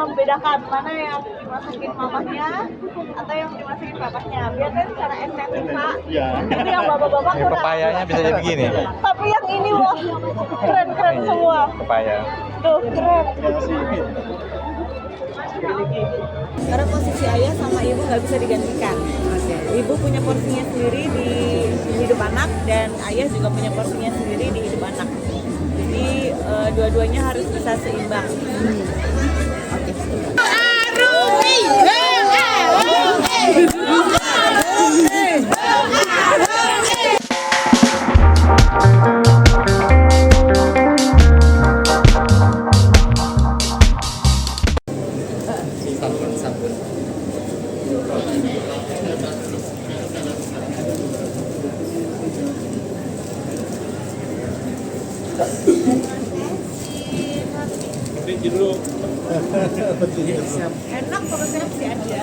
membedakan mana yang dimasakin mamahnya atau yang dimasakin papahnya. Biasanya secara estetik Pak. Iya. Tapi yang bapak-bapak Ini pepayanya bisa jadi begini. Tapi yang ini wah keren-keren semua. Pepaya. Tuh keren. Karena posisi ayah sama ibu nggak bisa digantikan. Ibu punya porsinya sendiri di hidup anak dan ayah juga punya porsinya sendiri di hidup anak. Jadi dua-duanya harus bisa seimbang. Sabun. Enak perutnya masih ada.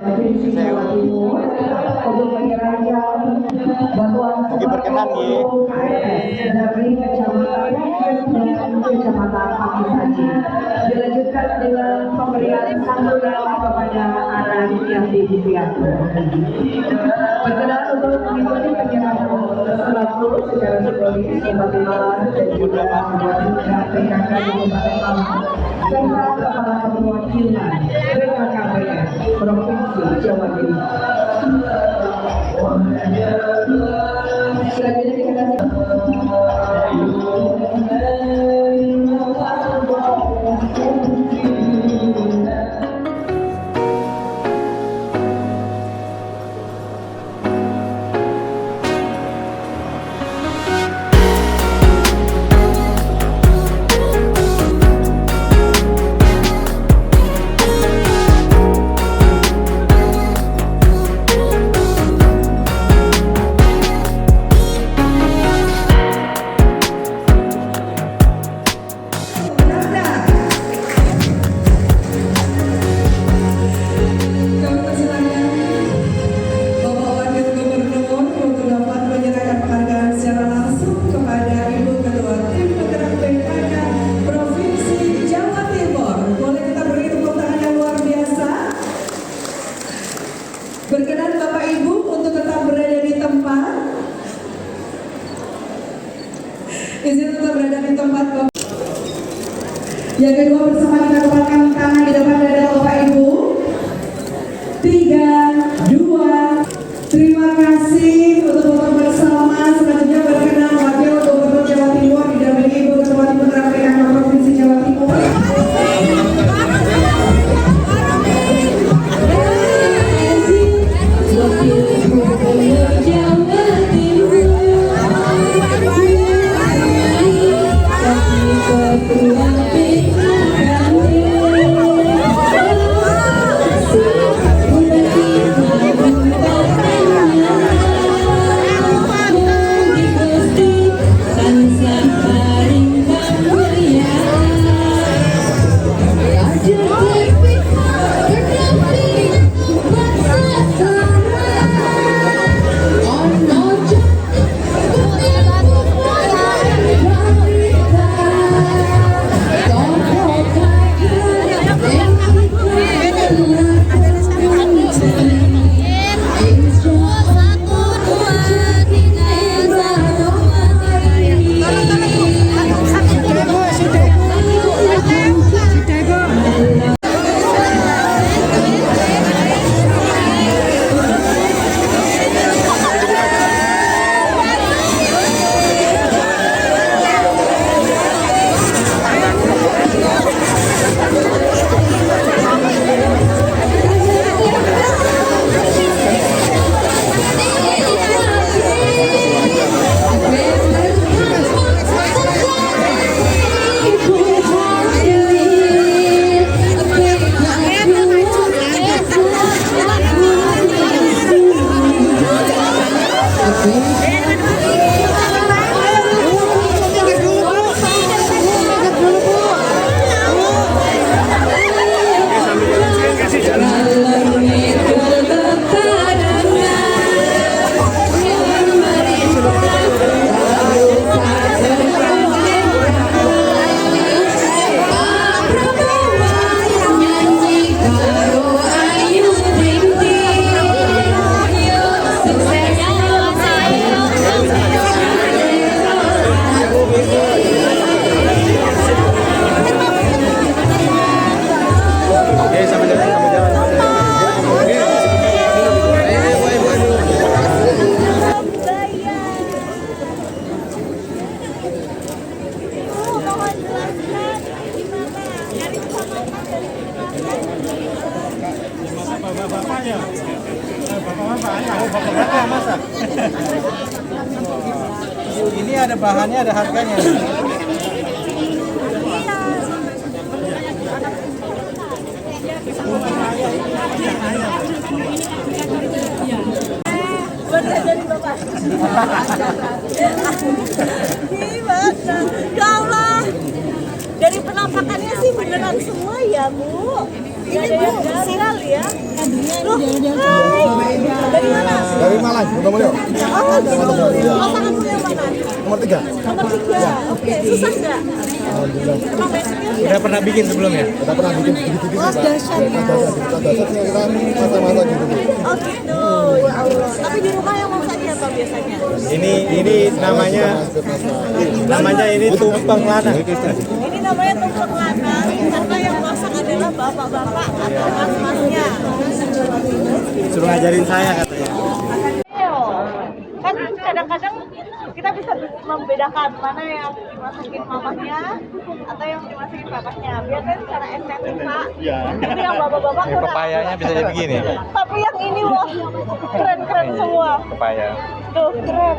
Provinsi Jawa Timur untuk penyelenggaraan bantuan berkenan ya. dari Kecamatan dan Kecamatan Pagi Saji. Dilanjutkan dengan pemberian santunan kepada anak yatim piatu. Berkenan untuk mengikuti penyerahan selaku secara simbolis Bupati dan juga PKK Kabupaten Malang serta kepala perwakilan BKKBN Provinsi Jawa Timur. Selanjutnya berkenan Bapak Ibu untuk tetap berada di tempat. Izin tetap berada di tempat Bapak. Yang kedua bersama kita kepalkan tangan di depan dada Bapak Ibu. 3, 2. Terima kasih untuk foto bersama. Selanjutnya berkenan Wakil Gubernur Jawa Timur didampingi Ibu Ketua Tim Penggerak PKK Provinsi Jawa Timur. Bapak-bapak masak. Ini ada bahannya, ada harganya. Ya Allah, dari penampakannya sih beneran semua ya Bu. Ini Bu, gagal ya. Loh, hai. Dari mana? Dari Malang, Gunung Mulyo. Oh, gitu. Pasangan Bu yang mana? Nomor 3. Nomor 3. Oke, susah nggak? Alhamdulillah. Emang basicnya Udah pernah bikin sebelumnya? Kita pernah bikin gitu-gitu. Oh, dahsyat. Dasarnya kita masa-masa gitu. Oh gitu, ya Allah. Tapi di rumah yang masak siapa biasanya? Ini namanya ini tumpeng lanang. Ini namanya tumpeng lanang karena yang masak adalah bapak-bapak atau mas-masnya. Suruh ngajarin saya katanya. Kan kadang-kadang kita bisa membedakan mana yang dimasukin mamahnya atau yang dimasukin papahnya. Biasanya secara estetik Pak. Tapi yang bapak-bapak Ini pepayanya bisa jadi begini. Tapi yang ini wah keren-keren semua. Pepaya. Tuh keren.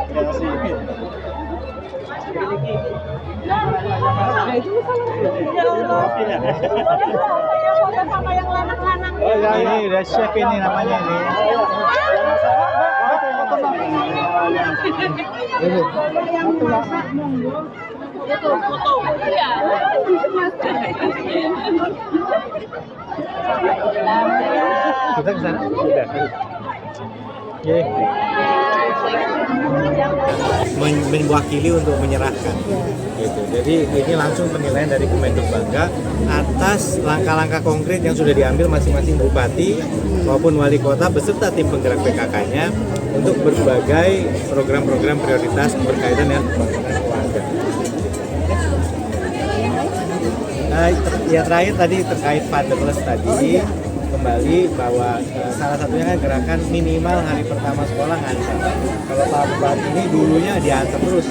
Nah itu ya Allah. Saya foto sama yang lanang-lanang. Oh ya, ini udah chef ini namanya ini. Yang masak monggo. Foto. Iya. Kita ke sana? Udah. Oke. Mewakili untuk menyerahkan gitu. Jadi ini langsung penilaian dari Kemenduk Bangga atas langkah-langkah konkret yang sudah diambil masing-masing bupati maupun wali kota beserta tim penggerak PKK-nya untuk berbagai program-program prioritas berkaitan dengan pembangunan keluarga. Ya terakhir tadi terkait fatherless tadi kembali bahwa salah satunya kan gerakan minimal hari pertama sekolah ngancam. Kalau Pak Bupati ini dulunya diancam terus.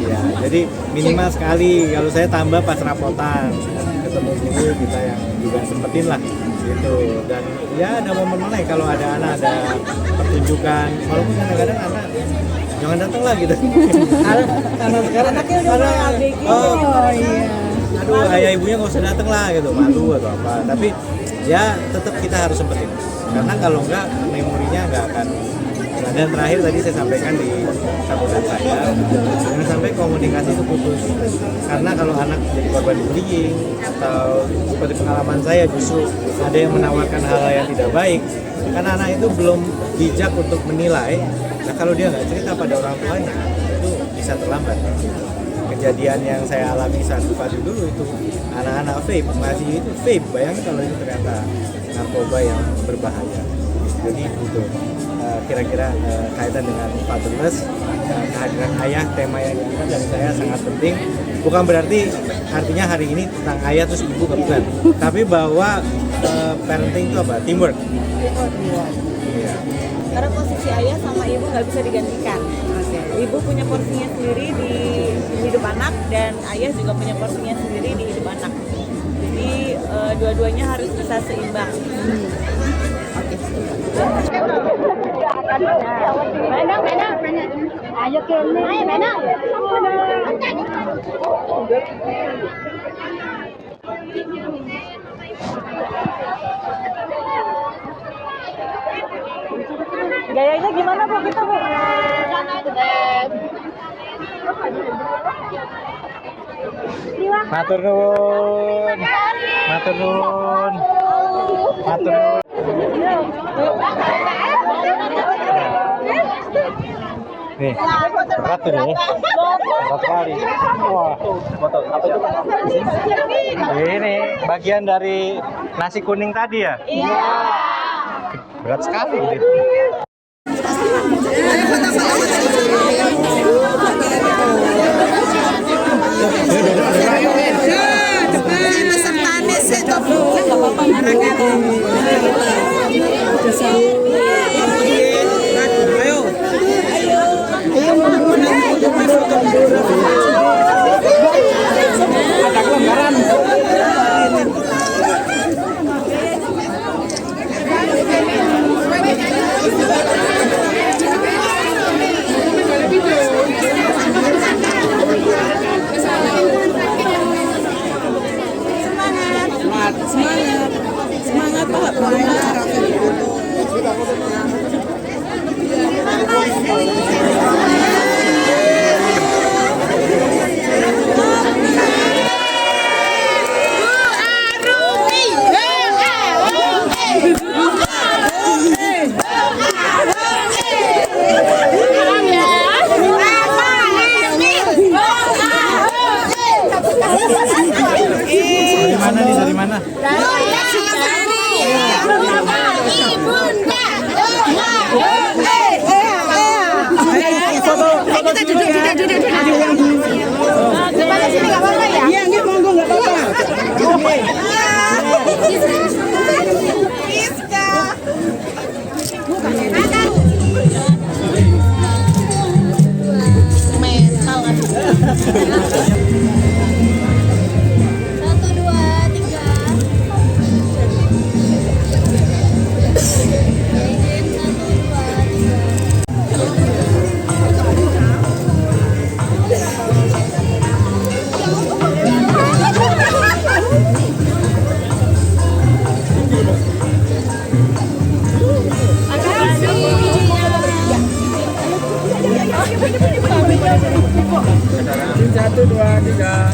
Ya, jadi minimal sekali. Kalau saya tambah pas rapotan ketemu guru kita yang juga sempetin lah gitu. Dan ya ada momen-momen kalau ada anak ada pertunjukan. Walaupun kadang-kadang anak jangan datang lah gitu. Anak sekarang Anaknya udah mulai ABG. oh iya. Aduh, ayah ibunya nggak usah datang lah gitu, malu atau apa. Tapi ya tetap kita harus sempetin. Karena kalau enggak memorinya nggak akan. Dan terakhir tadi saya sampaikan di sambutan saya, jangan sampai komunikasi itu putus. Karena kalau anak jadi korban bullying atau seperti pengalaman saya justru ada yang menawarkan hal yang tidak baik, karena anak itu belum bijak untuk menilai. Nah kalau dia nggak cerita pada orang tuanya, itu bisa terlambat. Kejadian yang saya alami saat bupati dulu itu anak-anak vape, masih itu vape, bayangin kalau itu ternyata narkoba yang berbahaya. Jadi itu kira-kira kaitan dengan fatherless, kehadiran ayah, tema yang diangkat dari saya sangat penting. Bukan berarti artinya hari ini tentang ayah terus ibu bukan, tapi bahwa parenting itu apa? Teamwork. Iya. Karena posisi ayah sama ibu nggak bisa digantikan. Ibu punya porsinya sendiri di hidup anak dan ayah juga punya porsinya sendiri di hidup anak. Jadi dua-duanya harus bisa seimbang. Benar. Ayo kene. Ayo benar. Gayanya gimana Bu kita Bu? Matur nuwun. Matur nuwun. Matur nuwun. Nih, berat tuh nih. Berat sekali. Wah, foto apa itu? Ini bagian dari nasi kuning tadi ya? Iya. Berat sekali ini. Semangat Pak. Dari mana nih? Dari mana? Kita duduk. Sebelah sini nggak apa-apa ya? Iya, nggak monggo nggak apa-apa. Mental kan. 1, 2, 3. Satu, dua, tiga.